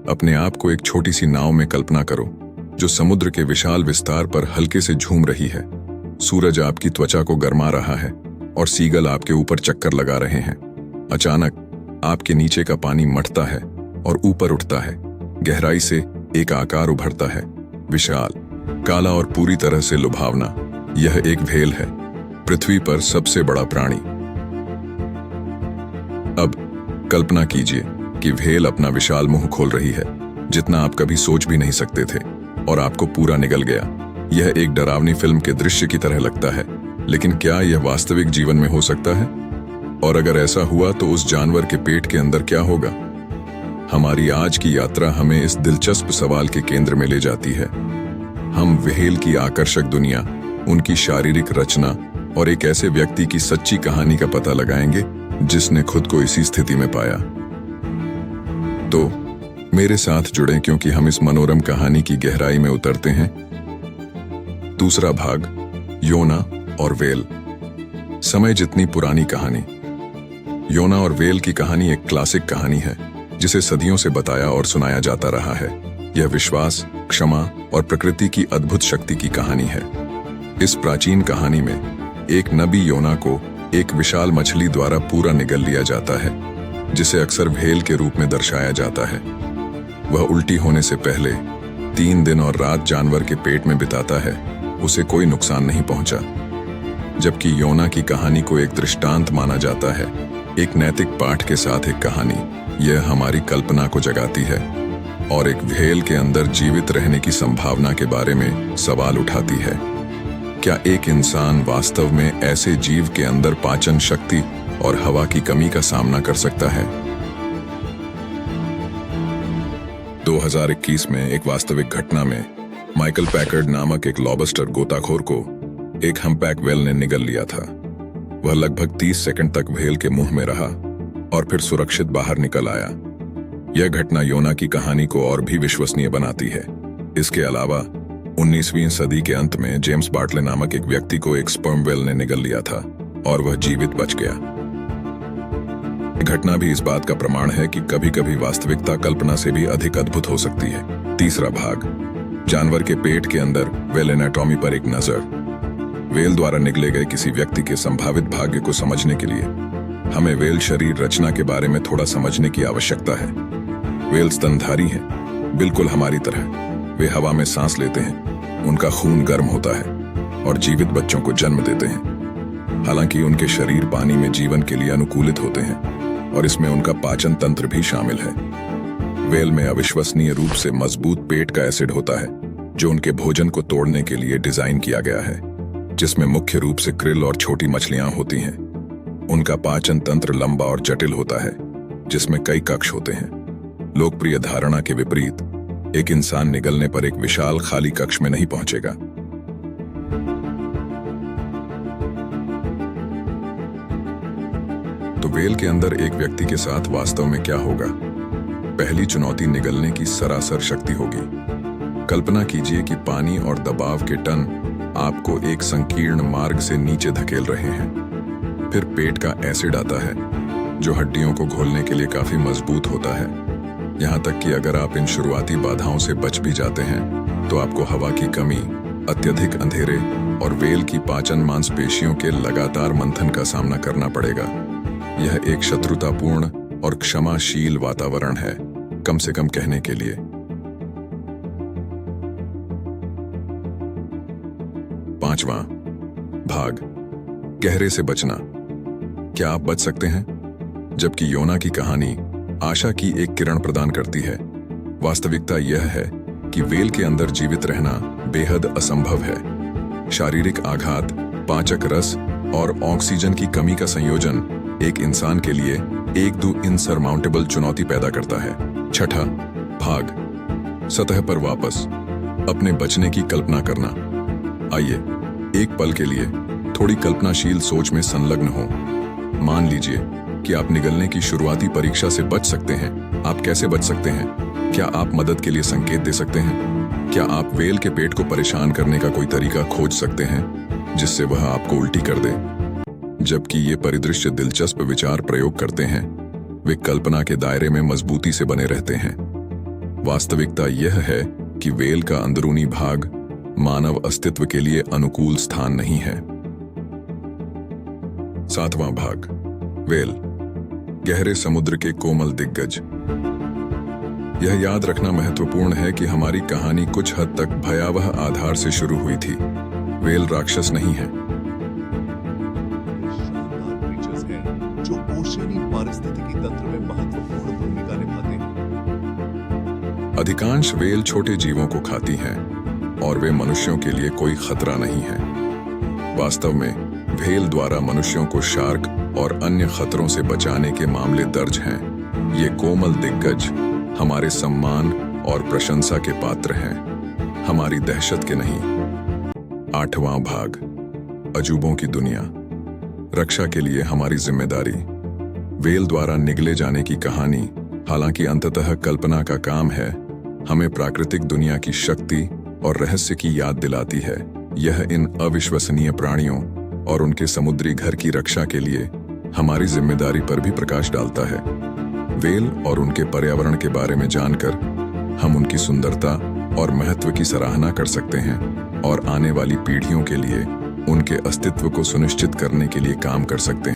अपने आप को एक छोटी सी नाव में कल्पना करो जो समुद्र के विशाल विस्तार पर हल्के से झूम रही है। सूरज आपकी त्वचा को गरमा रहा है और सीगल आपके ऊपर चक्कर लगा रहे हैं। अचानक आपके नीचे का पानी मटता है और ऊपर उठता है। गहराई से एक आकार उभरता है, विशाल, काला और पूरी तरह से लुभावना। यह एक व्हेल है, पृथ्वी पर सबसे बड़ा प्राणी। अब कल्पना कीजिए कि व्हेल अपना विशाल मुंह खोल रही है, जितना आप कभी सोच भी नहीं सकते थे, और आपको पूरा निगल गया। यह एक डरावनी फिल्म के दृश्य की तरह लगता है, लेकिन क्या यह वास्तविक जीवन में हो सकता है? और अगर ऐसा हुआ तो उस जानवर के पेट के अंदर क्या होगा? हमारी आज की यात्रा हमें इस दिलचस्प सवाल के केंद्र में ले जाती है। हम व्हेल की आकर्षक दुनिया, उनकी शारीरिक रचना और एक ऐसे व्यक्ति की सच्ची कहानी का पता लगाएंगे जिसने खुद को इसी स्थिति में पाया। तो मेरे साथ जुड़ें, क्योंकि हम इस मनोरम कहानी की गहराई में उतरते हैं। दूसरा भाग, योना और व्हेल। समय जितनी पुरानी कहानी। योना और व्हेल की कहानी एक क्लासिक कहानी है जिसे सदियों से बताया और सुनाया जाता रहा है। यह विश्वास, क्षमा और प्रकृति की अद्भुत शक्ति की कहानी है। इस प्राचीन कहानी में एक नबी योना को एक विशाल मछली द्वारा पूरा निगल लिया जाता है, जिसे अक्सर व्हेल के रूप में दर्शाया जाता है। वह उल्टी होने से पहले 3 दिन और रात जानवर के पेट में बिताता है। उसे कोई नुकसान नहीं पहुंचा। जबकि योना की कहानी को एक दृष्टांत माना जाता है, एक नैतिक पाठ के साथ एक कहानी। यह हमारी कल्पना को जगाती है और एक व्हेल के अंदर जीवित रहने की संभावना के बारे में सवाल उठाती है। क्या एक इंसान वास्तव में ऐसे जीव के अंदर पाचन शक्ति और हवा की कमी का सामना कर सकता है? 2021 में एक वास्तविक घटना में माइकल पैकर्ड नामक एक लॉबस्टर गोताखोर को एक हम्पबैक व्हेल ने निगल लिया था। वह लगभग 30 सेकंड तक व्हेल के मुंह में रहा और फिर सुरक्षित बाहर निकल आया। यह घटना योना की कहानी को और भी विश्वसनीय बनाती है। इसके अलावा 19वीं सदी के अंत में जेम्स बार्टले नामक एक व्यक्ति को एक स्पर्म व्हेल ने निगल लिया था और वह जीवित बच गया। घटना भी इस बात का प्रमाण है कि कभी-कभी वास्तविकता कल्पना से भी अधिक अद्भुत हो सकती है। तीसरा भाग, जानवर के पेट के अंदर व्हेल एनाटॉमी पर एक नजर। व्हेल द्वारा निगले गए किसी व्यक्ति के संभावित भाग्य को समझने के लिए हमें व्हेल शरीर रचना के बारे में थोड़ा समझने की आवश्यकता है। व्हेल स्तनधारी हैं, बिल्कुल हमारी तरह। वे हवा में सांस लेते हैं, उनका खून गर्म होता है और जीवित बच्चों को जन्म देते हैं। हालांकि उनके शरीर पानी में जीवन के लिए अनुकूलित होते हैं और इसमें उनका पाचन तंत्र भी शामिल है। व्हेल में अविश्वसनीय रूप से मजबूत पेट का एसिड होता है जो उनके भोजन को तोड़ने के लिए डिजाइन किया गया है, जिसमें मुख्य रूप से क्रिल और छोटी मछलियां होती हैं। उनका पाचन तंत्र लंबा और जटिल होता है, जिसमें कई कक्ष होते हैं। लोकप्रिय धारणा के विपरीत, एक इंसान निगलने पर एक विशाल खाली कक्ष में नहीं पहुंचेगा। तो व्हेल के अंदर एक व्यक्ति के साथ वास्तव में क्या होगा? पहली चुनौती निगलने की सरासर शक्ति होगी। कल्पना कीजिए कि पानी और दबाव के टन आपको एक संकीर्ण मार्ग से नीचे धकेल रहे हैं। फिर पेट का एसिड आता है, जो हड्डियों को घोलने के लिए काफी मजबूत होता है। यहाँ तक कि अगर आप इन शुरुआती बाधाओं से बच भी जाते हैं, तो आपको हवा की कमी, अत्यधिक अंधेरे और व्हेल की पाचन मांसपेशियों के लगातार मंथन का सामना करना पड़ेगा। यह एक शत्रुतापूर्ण और क्षमाशील वातावरण है, कम से कम कहने के लिए। पांचवां भाग, गहरे से बचना। क्या आप बच सकते हैं? जबकि योना की कहानी आशा की एक किरण प्रदान करती है, वास्तविकता यह है कि व्हेल के अंदर जीवित रहना बेहद असंभव है। शारीरिक आघात, पाचक रस और ऑक्सीजन की कमी का संयोजन एक इंसान के लिए एक इनसरमाउंटेबल चुनौती पैदा करता है। छठा भाग, सतह पर वापस, अपने बचने की कल्पना करना। आइए एक पल के लिए थोड़ी कल्पनाशील सोच में संलग्न हो। मान लीजिए कि आप निगलने की शुरुआती परीक्षा से बच सकते हैं। आप कैसे बच सकते हैं? क्या आप मदद के लिए संकेत दे सकते हैं? क्या आप व्हेल के पेट को परेशान करने का कोई तरीका खोज सकते हैं जिससे वह आपको उल्टी कर दे? जबकि ये परिदृश्य दिलचस्प विचार प्रयोग करते हैं, वे कल्पना के दायरे में मजबूती से बने रहते हैं। वास्तविकता यह है कि व्हेल का अंदरूनी भाग मानव अस्तित्व के लिए अनुकूल स्थान नहीं है। 7वां भाग, व्हेल, गहरे समुद्र के कोमल दिग्गज। यह याद रखना महत्वपूर्ण है कि हमारी कहानी कुछ हद तक भयावह आधार से शुरू हुई थी। व्हेल राक्षस नहीं है। जो ओशियनी पारिस्थितिकी तंत्र में महत्वपूर्ण भूमिका निभाते हैं। अधिकांश व्हेल छोटे जीवों को खाती हैं और वे मनुष्यों के लिए कोई खतरा नहीं है। वास्तव में व्हेल द्वारा मनुष्यों को शार्क और अन्य खतरों से बचाने के मामले दर्ज हैं। ये कोमल दिग्गज हमारे सम्मान और प्रशंसा के पात्र हैं, हमारी दहशत के नहीं। 8वां भाग, अजूबों की दुनिया, रक्षा के लिए हमारी जिम्मेदारी। व्हेल द्वारा निगले जाने की कहानी, हालांकि अंततः कल्पना का काम है, हमें प्राकृतिक दुनिया की शक्ति और रहस्य की याद दिलाती है। यह इन अविश्वसनीय प्राणियों और उनके समुद्री घर की रक्षा के लिए हमारी जिम्मेदारी पर भी प्रकाश डालता है। व्हेल और उनके पर्यावरण के बारे में जानकर हम उनकी सुंदरता और महत्व की सराहना कर सकते हैं और आने वाली पीढ़ियों के लिए उनके अस्तित्व को सुनिश्चित करने के लिए काम कर सकते हैं।